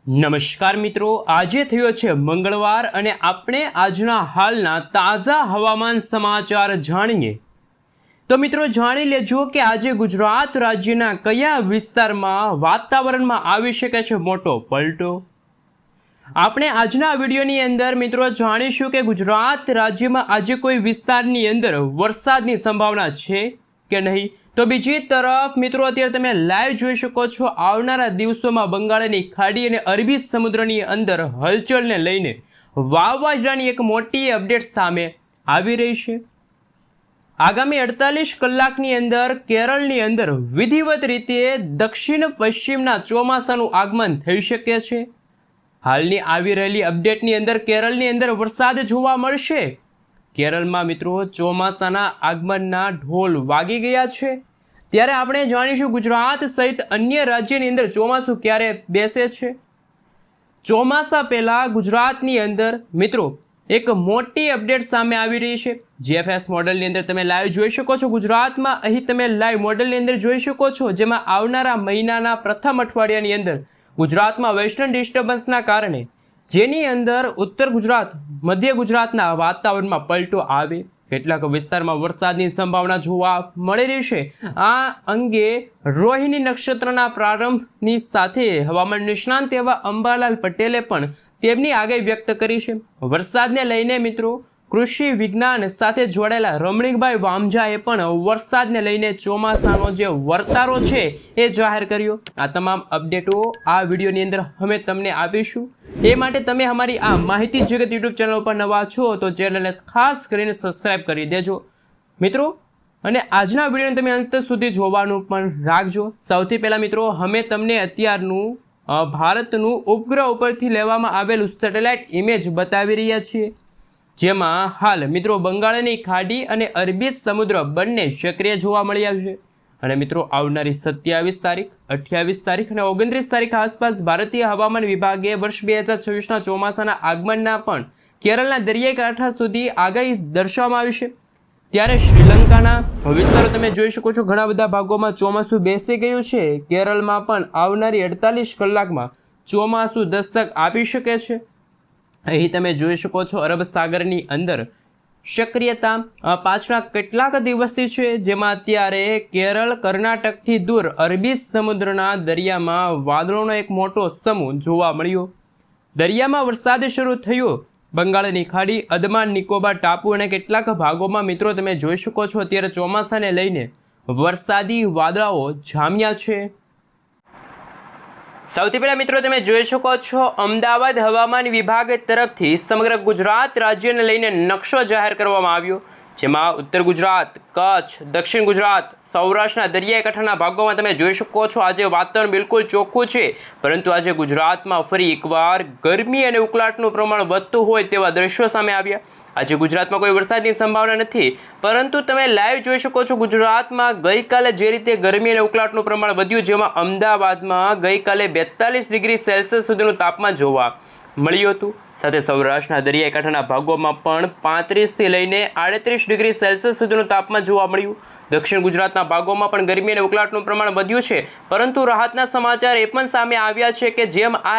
નમસ્કાર મિત્રો, આજે થયો છે મંગળવાર અને આપણે આજના હાલના તાજા હવામાન સમાચાર જાણીએ તો મિત્રો જાણી લેજો કે આજે ગુજરાત રાજ્યના કયા વિસ્તારમાં વાતાવરણમાં આવી શકે છે મોટો પલટો। આપણે આજના વિડીયોની અંદર મિત્રો જાણીશું કે ગુજરાત રાજ્યમાં આજે કોઈ વિસ્તારની અંદર વરસાદની સંભાવના છે કે નહીં। તો બીજી તરફ મિત્રો અત્યારે તમે લાઈવ જોઈ શકો છો આવનારા દિવસોમાં બંગાળની ખાડી અને અરબી સમુદ્રની અંદર હલચલને લઈને વાવાઝોડાની એક મોટી અપડેટ સામે આવી રહી છે। આગામી 48 કલાકની અંદર કેરળની અંદર વિધિવત રીતે દક્ષિણ પશ્ચિમના ચોમાસાનું આગમન થઈ શકે છે। હાલની આવી રહેલી અપડેટની અંદર કેરળની અંદર વરસાદ જોવા મળશે। કેરળમાં મિત્રો ચોમાસાના આગમનના ઢોલ વાગી ગયા છે। ત્યારે આપણે જાણીશું ગુજરાત સહિત અન્ય રાજ્યની અંદર ચોમાસું ક્યારે બેસે છે। ચોમાસા પહેલા ગુજરાતની અંદર મિત્રો એક મોટી અપડેટ સામે આવી રહી છે। જીએફએસ મોડલની અંદર તમે લાઈવ જોઈ શકો છો। ગુજરાતમાં અહીં તમે લાઈવ મોડલની અંદર જોઈ શકો છો, જેમાં આવનારા મહિનાના પ્રથમ અઠવાડિયાની અંદર ગુજરાતમાં વેસ્ટર્ન ડિસ્ટર્બન્સના કારણે જેની અંદર ઉત્તર ગુજરાત મધ્ય ગુજરાતના વાતાવરણમાં પલટો આવે, કેટલાક વિસ્તારમાં વરસાદની સંભાવના જોવા મળી રહી છે। આ અંગે રોહિણી નક્ષત્રના પ્રારંભની સાથે હવામાન નિષ્ણાંત એવા અંબાલાલ પટેલે પણ તેમની આગાહી વ્યક્ત કરી છે। વરસાદને લઈને મિત્રો કૃષિ વિજ્ઞાન સાથે જોડાયેલા રમણીકભાઈ વામજાએ પણ વરસાદને લઈને ચોમાસાનો જે વર્તારો છે એ જાહેર કર્યો। આ તમામ અપડેટો આ વિડીયોની અંદર અમે તમને આપીશું। એ માટે તમે અમારી આ માહિતી જગત યુટ્યુબ ચેનલ પર નવા છો તો ચેનલને ખાસ કરીને સબસ્ક્રાઇબ કરી દેજો મિત્રો, અને આજના વિડીયોને તમે અંત સુધી જોવાનું પણ રાખજો। સૌથી પહેલાં મિત્રો અમે તમને અત્યારનું ભારતનું ઉપગ્રહ ઉપરથી લેવામાં આવેલું સેટેલાઇટ ઇમેજ બતાવી રહ્યા છીએ, જેમાં હાલ મિત્રો બંગાળની ખાડી અને અરબી સમુદ્ર બંને સક્રિય જોવા મળી આવ્યું છે। અને મિત્રો આવનારી 27 તારીખ 28 તારીખ અને 29 તારીખ આસપાસ ભારતીય હવામાન વિભાગે વર્ષ 2026ના ચોમાસાના આગમનના પણ કેરળના દરિયાઈ કાંઠા સુધી આગાહી દર્શાવવામાં આવી છે। ત્યારે શ્રીલંકાના વિસ્તારો તમે જોઈ શકો છો, ઘણા બધા ભાગોમાં ચોમાસું બેસી ગયું છે। કેરળમાં પણ આવનારી 48 કલાકમાં ચોમાસું દસ્તક આપી શકે છે। અહીં તમે જોઈ શકો છો અરબ સાગરની અંદર સક્રિયતા પાછલા કેટલાક દિવસથી છે, જેમાં અત્યારે કેરળ કર્ણાટકથી દૂર અરબી સમુદ્રના દરિયામાં વાદળોનો એક મોટો સમૂહ જોવા મળ્યો। દરિયામાં વરસાદ શરૂ થયો। બંગાળની ખાડી, અંદમાન નિકોબાર ટાપુ અને કેટલાક ભાગોમાં મિત્રો તમે જોઈ શકો છો અત્યારે ચોમાસાને લઈને વરસાદી વાદળાઓ જામ્યા છે। સૌથી પહેલા મિત્રો તમે જોઈ શકો છો અમદાવાદ હવામાન વિભાગ તરફથી સમગ્ર ગુજરાત રાજ્યને લઈને નકશો જાહેર કરવામાં આવ્યો, જેમાં ઉત્તર ગુજરાત, કચ્છ, દક્ષિણ ગુજરાત, સૌરાષ્ટ્રના દરિયાઈ કાંઠાના ભાગોમાં તમે જોઈ શકો છો આજે વાતાવરણ બિલકુલ ચોખ્ખું છે, પરંતુ આજે ગુજરાતમાં ફરી એકવાર ગરમી અને ઉકળાટનું પ્રમાણ વધતું હોય તેવા દ્રશ્યો સામે આવ્યા। આજે ગુજરાતમાં કોઈ વરસાદની સંભાવના નથી, પરંતુ તમે લાઈવ જોઈ શકો છો ગુજરાતમાં ગઈકાલે જે રીતે ગરમી અને ઉકળાટનું પ્રમાણ વધ્યું, જેમાં અમદાવાદમાં ગઈકાલે 42 ડિગ્રી સેલ્સિયસ સુધીનું તાપમાન જોવા મળ્યું હતું। સાથે સૌરાષ્ટ્રના દરિયાઈ કાંઠાના ભાગોમાં પણ 35થી લઈને 38 ડિગ્રી સેલ્સિયસ સુધીનું તાપમાન જોવા મળ્યું। દક્ષિણ ગુજરાતના ભાગોમાં પણ ગરમી અને ઉકળાટનું પ્રમાણ વધ્યું છે, પરંતુ રાહતના સમાચાર એ પણ સામે આવ્યા છે કે જેમ આ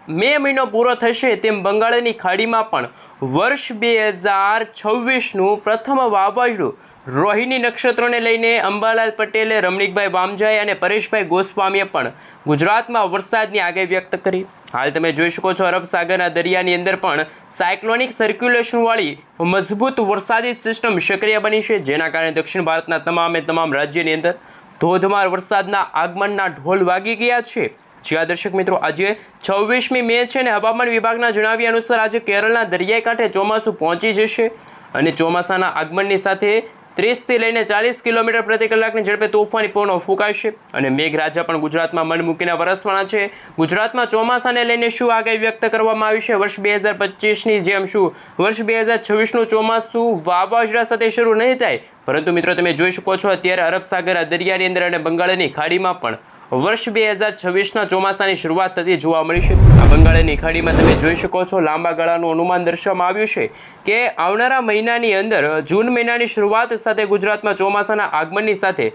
મે મહિનો પૂરો થશે તેમ બંગાળની ખાડીમાં પણ વર્ષ 2026નું પ્રથમ વાવાઝોડું રોહિણી નક્ષત્રને લઈને અંબાલાલ પટેલે, રમણીકભાઈ વામજાએ અને પરેશભાઈ ગોસ્વામીએ પણ ગુજરાતમાં વરસાદની આગાહી વ્યક્ત કરી। હાલ તમે જોઈ શકો છો અરબ સાગરના દરિયાની અંદર પણ સાયક્લોનિક સર્ક્યુલેશનવાળી મજબૂત વરસાદી સિસ્ટમ સક્રિય બની છે, જેના કારણે દક્ષિણ ભારતના તમામ રાજ્યની અંદર ધોધમાર વરસાદના આગમનના ઢોલ વાગી ગયા છે। જ્યાં દર્શક મિત્રો આજે 26મી મે છે અને હવામાન વિભાગના જણાવ્યા અનુસાર આજે કેરળના દરિયાઈ કાંઠે ચોમાસું પહોંચી જશે અને ચોમાસાના આગમનની સાથે 30થી લઈને 40 કિલોમીટર પ્રતિ કલાકની ઝડપે તોફાની પવનો ફૂંકાશે અને મેઘરાજા પણ ગુજરાતમાં મન મૂકીને વરસવાના છે। ગુજરાતમાં ચોમાસાને લઈને શું આગાહી વ્યક્ત કરવામાં આવી છે? વર્ષ 2025ની જેમ શું વર્ષ 2026નું ચોમાસું વાવાઝોડા સાથે શરૂ નહીં થાય, પરંતુ મિત્રો તમે જોઈ શકો છો અત્યારે અરબ સાગરના દરિયાની અંદર અને બંગાળની ખાડીમાં પણ વર્ષ 2026ના ચોમાસાની શરૂઆત થતી જોવા મળી છે। આ બંગાળની ખાડીમાં તમે જોઈ શકો છો લાંબા ગાળાનું અનુમાન દર્શાવવામાં આવ્યું છે કે આવનારા મહિનાની અંદર જૂન મહિનાની શરૂઆત સાથે ગુજરાતમાં ચોમાસાના આગમનની સાથે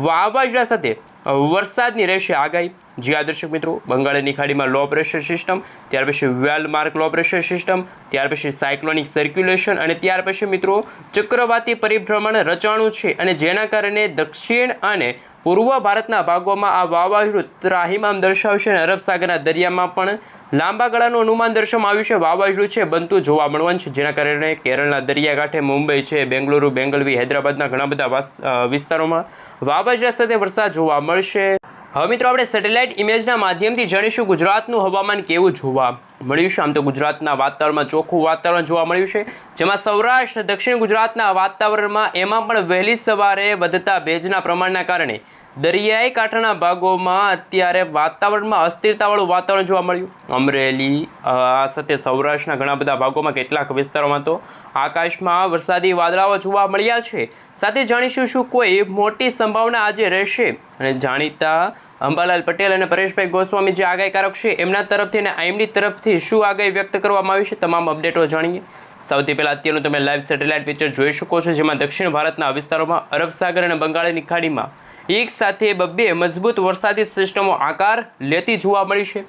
વાવાઝોડા સાથે વરસાદની રહેશે આગાહી। જી આ દર્શક મિત્રો, બંગાળની ખાડીમાં લો પ્રેશર સિસ્ટમ, ત્યાર પછી વેલ માર્ક લો પ્રેશર સિસ્ટમ, ત્યાર પછી સાયક્લોનિક સર્ક્યુલેશન અને ત્યાર પછી મિત્રો ચક્રવાતી પરિભ્રમણ રચાણું છે અને જેના કારણે દક્ષિણ અને પૂર્વ ભારતના ભાગોમાં આ વાવાઝોડું ત્રાહિમામ દર્શાવશે અને અરબ સાગરના દરિયામાં પણ લાંબા ગાળાનું અનુમાન દર્શાવવામાં આવ્યું છે વાવાઝોડું છે બનતું જોવા મળવાનું છે, જેના કારણે કેરળના દરિયાકાંઠે મુંબઈ છે, બેંગલુરુ, બેંગલવી, હૈદરાબાદના ઘણા બધા વિસ્તારોમાં વાવાઝોડા સાથે વરસાદ જોવા મળશે. હવે મિત્રો આપણે સેટેલાઇટ ઇમેજના માધ્યમથી જાણીશું ગુજરાતનું હવામાન કેવું જોવા મળ્યું છે. આમ તો ગુજરાતના વાતાવરણમાં ચોખ્ખું વાતાવરણ જોવા મળ્યું છે, જેમાં સૌરાષ્ટ્ર દક્ષિણ ગુજરાતના વાતાવરણમાં એમાં પણ વહેલી સવારે વધતા ભેજના પ્રમાણના કારણે દરિયાઈ કાંઠાના ભાગોમાં અત્યારે વાતાવરણમાં અસ્થિરતાવાળું વાતાવરણ જોવા મળ્યું. અમરેલી આ સાથે સૌરાષ્ટ્રના ઘણા બધા ભાગોમાં કેટલાક વિસ્તારોમાં તો આકાશમાં વરસાદી વાદળાઓ જોવા મળ્યા છે. સાથે જાણીશું શું કોઈ મોટી સંભાવના આજે રહેશે અને જાણીતા અંબાલાલ પટેલ અને પરેશભાઈ ગોસ્વામી જે આગાહીકારક છે એમના તરફથી અને આઈએમડી તરફથી શું આગાહી વ્યક્ત કરવામાં આવી છે તમામ અપડેટો જાણીએ. સૌથી પહેલાં અત્યારનું તમે લાઈવ સેટેલાઇટ પિક્ચર જોઈ શકો છો, જેમાં દક્ષિણ ભારતના વિસ્તારોમાં અરબ સાગર અને બંગાળની ખાડીમાં એક સાથે બબ્બે મજબૂત વરસાદી સિસ્ટમો આકાર લેતી જોવા મળી છે.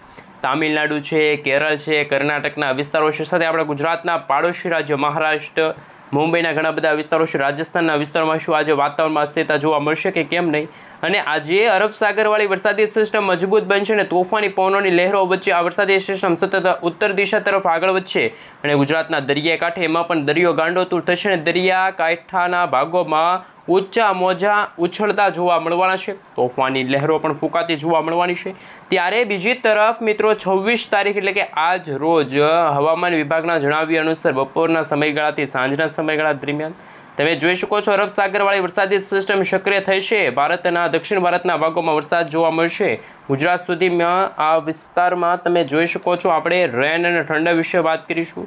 તામિલનાડુ છે, કેરળ છે, કર્ણાટકના વિસ્તારો છે, સાથે આપણા ગુજરાતના પાડોશી રાજ્ય મહારાષ્ટ્ર, મુંબઈના ઘણા બધા વિસ્તારો છે, રાજસ્થાનના વિસ્તારોમાં શું આજે વાતાવરણમાં અસ્થિરતા જોવા મળશે કે કેમ નહીં. અને આજે અરબ સાગરવાળી વરસાદી સિસ્ટમ મજબૂત બનશે અને તોફાની પવનોની લહેરો વચ્ચે આ વરસાદી સિસ્ટમ સતત ઉત્તર દિશા તરફ આગળ વધશે અને ગુજરાતના દરિયા કાંઠે એમાં પણ દરિયો ગાંડોતુર થશે અને દરિયા કાંઠાના ભાગોમાં ઊંચા મોજા ઉછળતા જોવા મળવાના છે, તોફાની લહેરો પણ ફૂંકાતી જોવા મળવાની છે. ત્યારે બીજી તરફ મિત્રો 26 તારીખ એટલે કે આજ રોજ હવામાન વિભાગના જણાવ્યા અનુસાર બપોરના સમયગાળાથી સાંજના સમયગાળા દરમિયાન તમે જોઈ શકો છો અરબ સાગરવાળી વરસાદી સિસ્ટમ સક્રિય થશે. ભારતના દક્ષિણ ભારતના ભાગોમાં વરસાદ જોવા મળશે. ગુજરાત સુધીમાં આ વિસ્તારમાં તમે જોઈ શકો છો આપણે રેન અને ઠંડા વિશે વાત કરીશું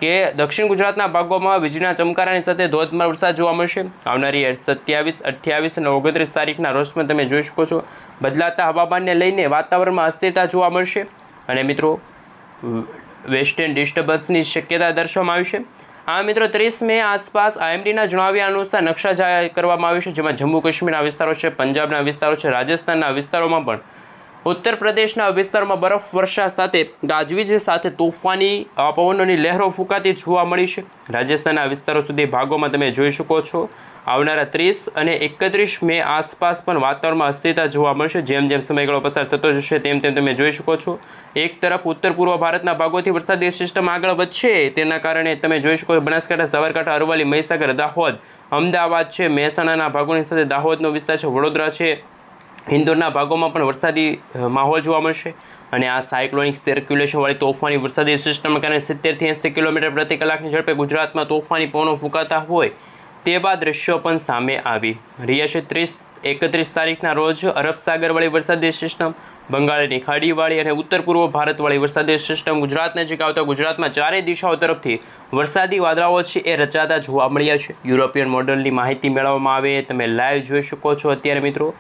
કે દક્ષિણ ગુજરાતના ભાગોમાં વીજળીના ચમકારાની સાથે ધોધમાર વરસાદ જોવા મળશે. આવનારી 27, 28 અને 29 તારીખના રોજમાં તમે જોઈ શકો છો બદલાતા હવામાનને લઈને વાતાવરણમાં અસ્થિરતા જોવા મળશે અને મિત્રો વેસ્ટર્ન ડિસ્ટર્બન્સની શક્યતા દર્શાવવામાં આવી છે. આ મિત્રો 30 મે આસપાસ આઈએમડીના જણાવ્યા અનુસાર નકશા જાહેર કરવામાં આવ્યો છે, જેમાં જમ્મુ કાશ્મીરના વિસ્તારો છે, પંજાબના વિસ્તારો છે, રાજસ્થાનના વિસ્તારોમાં પણ ઉત્તર પ્રદેશના વિસ્તારમાં બરફ વર્ષા સાથે ગાજવીજ સાથે તોફાની પવનોની લહેરો ફૂંકાતી જોવા મળી છે. રાજસ્થાનના વિસ્તારો સુધી ભાગોમાં તમે જોઈ શકો છો આવનારા 30 અને 31 મે આસપાસ પણ વાતાવરણમાં અસ્થિરતા જોવા મળશે. જેમ જેમ સમયગાળો પસાર થતો જશે તેમ તેમ તમે જોઈ શકો છો એક તરફ ઉત્તર પૂર્વ ભારતના ભાગોથી વરસાદી સિસ્ટમ આગળ વધશે, તેના કારણે તમે જોઈ શકો છો બનાસકાંઠા, સાબરકાંઠા, અરવલ્લી, મહીસાગર, દાહોદ, અમદાવાદ છે, મહેસાણાના ભાગોની સાથે દાહોદનો વિસ્તાર છે, વડોદરા છે, ઇન્દોરના ભાગોમાં પણ વરસાદી માહોલ જોવા મળશે અને આ સાયક્લોનિક સર્ક્યુલેશનવાળી તોફાની વરસાદી સિસ્ટમના કારણે 70 થી 80 કિલોમીટર પ્રતિ કલાકની ઝડપે ગુજરાતમાં તોફાની પવનો ફૂંકાતા હોય તેવા દ્રશ્યો પણ સામે આવી રહ્યા છે. 30-31 તારીખના રોજ અરબ સાગરવાળી વરસાદી સિસ્ટમ, બંગાળની ખાડીવાળી અને ઉત્તર પૂર્વ ભારતવાળી વરસાદી સિસ્ટમ ગુજરાત નજીક આવતા ગુજરાતમાં ચારેય દિશાઓ તરફથી વરસાદી વાદળાઓ છે એ રચાતા જોવા મળ્યા છે. યુરોપિયન મોડલની માહિતી મેળવવામાં આવે તમે લાઈવ જોઈ શકો છો અત્યારે મિત્રો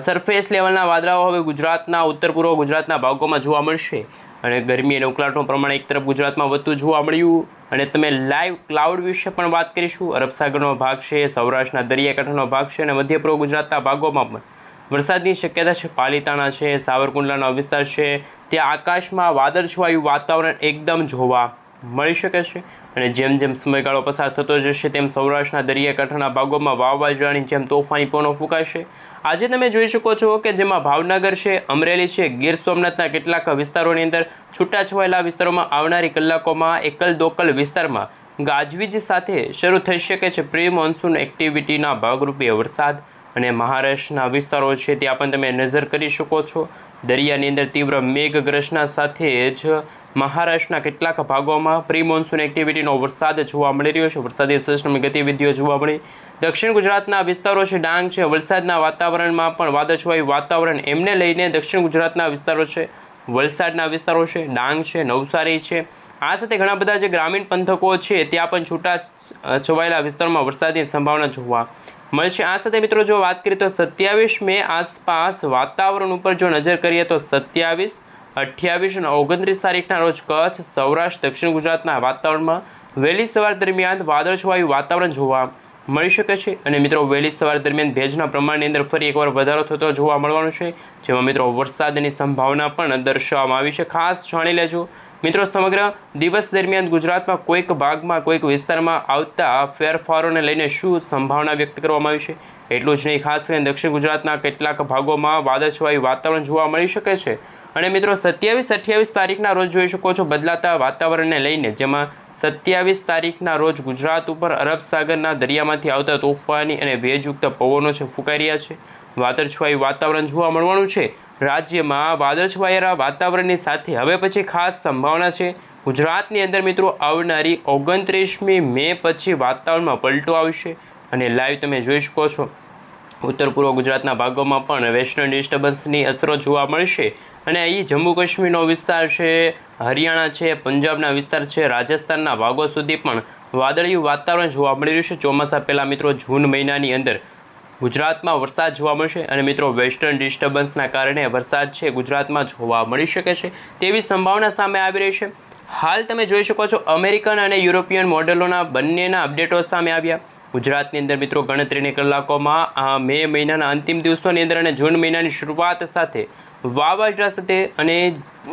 સરફેસ લેવલના વાદળાઓ હવે ગુજરાતના ઉત્તર પૂર્વ ગુજરાતના ભાગોમાં જોવા મળશે અને ગરમી અને ઉકળાટનું પ્રમાણ એક તરફ ગુજરાતમાં વધતું જોવા મળ્યું અને તમે લાઈવ ક્લાઉડ વિશે પણ વાત કરીશું. અરબ સાગરનો ભાગ છે, સૌરાષ્ટ્રના દરિયાકાંઠાનો ભાગ છે અને મધ્ય પૂર્વ ગુજરાતના ભાગોમાં પણ વરસાદની શક્યતા છે. પાલીતાણા છે, સાવરકુંડલાનો વિસ્તાર છે, ત્યાં આકાશમાં વાદળછવાયું વાતાવરણ એકદમ જોવા મળી શકે છે અને જેમ જેમ સમયગાળો પસાર થતો જશે તેમ સૌરાષ્ટ્રના દરિયાકાંઠાના ભાગોમાં વાવાઝોડાની જેમ તોફાની પવનો ફૂંકાશે. આજે તમે જોઈ શકો છો કે જેમાં ભાવનગર છે, અમરેલી છે, ગીર સોમનાથના કેટલાક વિસ્તારોની અંદર છૂટાછવાયેલા વિસ્તારોમાં આવનારી કલાકોમાં એકલ દોકલ વિસ્તારમાં ગાજવીજ સાથે શરૂ થઈ શકે છે પ્રી મોન્સૂન એક્ટિવિટીના ભાગરૂપે વરસાદ અને મહારાષ્ટ્રના વિસ્તારો છે ત્યાં પણ તમે નજર કરી શકો છો. દરિયાની અંદર તીવ્ર મેઘગર્જના સાથે જ મહારાષ્ટ્રના કેટલાક ભાગોમાં પ્રી મોન્સૂન એક્ટિવિટીનો વરસાદ જોવા મળી રહ્યો છે. વરસાદી સિસ્ટમની ગતિવિધિઓ જોવા મળી. દક્ષિણ ગુજરાતના વિસ્તારો છે, ડાંગ છે, વલસાડના વાતાવરણમાં પણ વાદળછવાયું વાતાવરણ એમને લઈને દક્ષિણ ગુજરાતના વિસ્તારો છે, વલસાડના વિસ્તારો છે, ડાંગ છે, નવસારી છે, આ સાથે ઘણા બધા જે ગ્રામીણ પંથકો છે ત્યાં પણ છૂટા છવાયેલા વિસ્તારોમાં વરસાદની સંભાવના જોવા મળશે. આ સાથે મિત્રો જો વાત કરીએ તો 27 મે આસપાસ વાતાવરણ ઉપર જો નજર કરીએ તો 27, 28 અને 29 તારીખના રોજ કચ્છ, સૌરાષ્ટ્ર, દક્ષિણ ગુજરાતના વાતાવરણમાં વહેલી સવાર દરમિયાન વાદળછવાયું વાતાવરણ જોવા મળી શકે છે। અને મિત્રો વહેલી સવાર દરમિયાન ભેજના પ્રમાણની અંદર ફરી એકવાર વધારો થતો જોવા મળવાનો છે, જેમાં મિત્રો વરસાદની સંભાવના પણ દર્શાવવામાં આવી છે। ખાસ જાણી લેજો મિત્રો, સમગ્ર દિવસ દરમિયાન ગુજરાતમાં કોઈક ભાગમાં કોઈક વિસ્તારમાં આવતા ફેરફારોને લઈને શું સંભાવના વ્યક્ત કરવામાં આવી છે। એટલું જ નહીં, ખાસ કરીને દક્ષિણ ગુજરાતના કેટલાક ભાગોમાં વાદળછાયું વાતાવરણ જોવા મળી શકે છે। અને મિત્રો 27-28 તારીખના રોજ જોઈ શકો છો બદલાતા વાતાવરણને લઈને, જેમાં 27 તારીખના રોજ ગુજરાત ઉપર અરબ સાગરના દરિયામાંથી આવતા તોફાની અને ભેજયુક્ત પવનો છે ફૂંકાઈ રહ્યા છે। વાદળછાયું વાતાવરણ જોવા મળવાનું છે। રાજ્યમાં વાદળછાયા વાતાવરણની સાથે હવે પછી ખાસ સંભાવના છે ગુજરાતની અંદર મિત્રો આવનારી 29મી મે પછી વાતાવરણમાં પલટો આવશે। અને લાઈવ તમે જોઈ શકો છો ઉત્તર પૂર્વ ગુજરાતના ભાગોમાં પણ વેસ્ટર્ન ડિસ્ટર્બન્સની અસરો જોવા મળશે। અને અહીં જમ્મુ કાશ્મીરનો વિસ્તાર છે, હરિયાણા છે, પંજાબના વિસ્તાર છે, રાજસ્થાનના ભાગો સુધી પણ વાદળિયું વાતાવરણ જોવા મળી રહ્યું છે। ચોમાસા પહેલાં મિત્રો જૂન મહિનાની અંદર ગુજરાતમાં વરસાદ જોવા મળશે અને મિત્રો વેસ્ટર્ન ડિસ્ટર્બન્સના કારણે વરસાદ છે ગુજરાતમાં જોવા મળી શકે છે તેવી સંભાવના સામે આવી રહી છે। હાલ તમે જોઈ શકો છો અમેરિકન અને યુરોપિયન મોડેલોના બંનેના અપડેટો સામે આવ્યા। ગુજરાતની અંદર મિત્રો ગણતરીની કલાકોમાં મે મહિનાના અંતિમ દિવસોની અંદર અને જૂન મહિનાની શરૂઆત સાથે વાવાઝોડા સાથે અને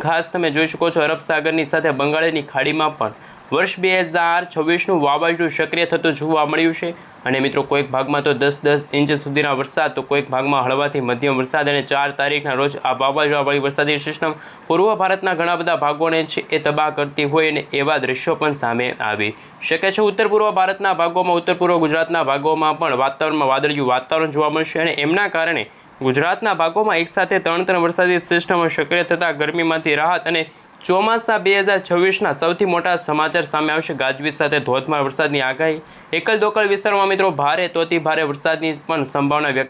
ખાસ તમે જોઈ શકો છો અરબ સાગરની સાથે બંગાળની ખાડીમાં પણ વર્ષ 2026નું વાવાઝોડું સક્રિય થતું જોવા મળ્યું છે। અને મિત્રો કોઈક ભાગમાં તો 10-10 ઇંચ સુધીના વરસાદ, તો કોઈક ભાગમાં હળવાથી મધ્યમ વરસાદ। અને 4 તારીખના રોજ આ વાવાઝોડાવાળી વરસાદી સિસ્ટમ પૂર્વ ભારતના ઘણા બધા ભાગોને છે એ તબાહ કરતી હોય અને એવા દ્રશ્યો પણ સામે આવી શકે છે। ઉત્તર પૂર્વ ભારતના ભાગોમાં, ઉત્તર પૂર્વ ગુજરાતના ભાગોમાં પણ વાતાવરણમાં વાદળિયું વાતાવરણ જોવા મળશે અને એમના કારણે ગુજરાતના ભાગોમાં એકસાથે 3 વરસાદી સિસ્ટમો સક્રિય થતાં ગરમીમાંથી રાહત અને ચોમાસા 2026ના સૌથી મોટા સમાચાર સામે આવશે। ગાજવીજ સાથે ધોધમાર વરસાદની આગાહી, એકલ દોકલ વિસ્તારોમાં મિત્રો ભારે તોથી ભારે વરસાદની પણ સંભાવના વ્યક્ત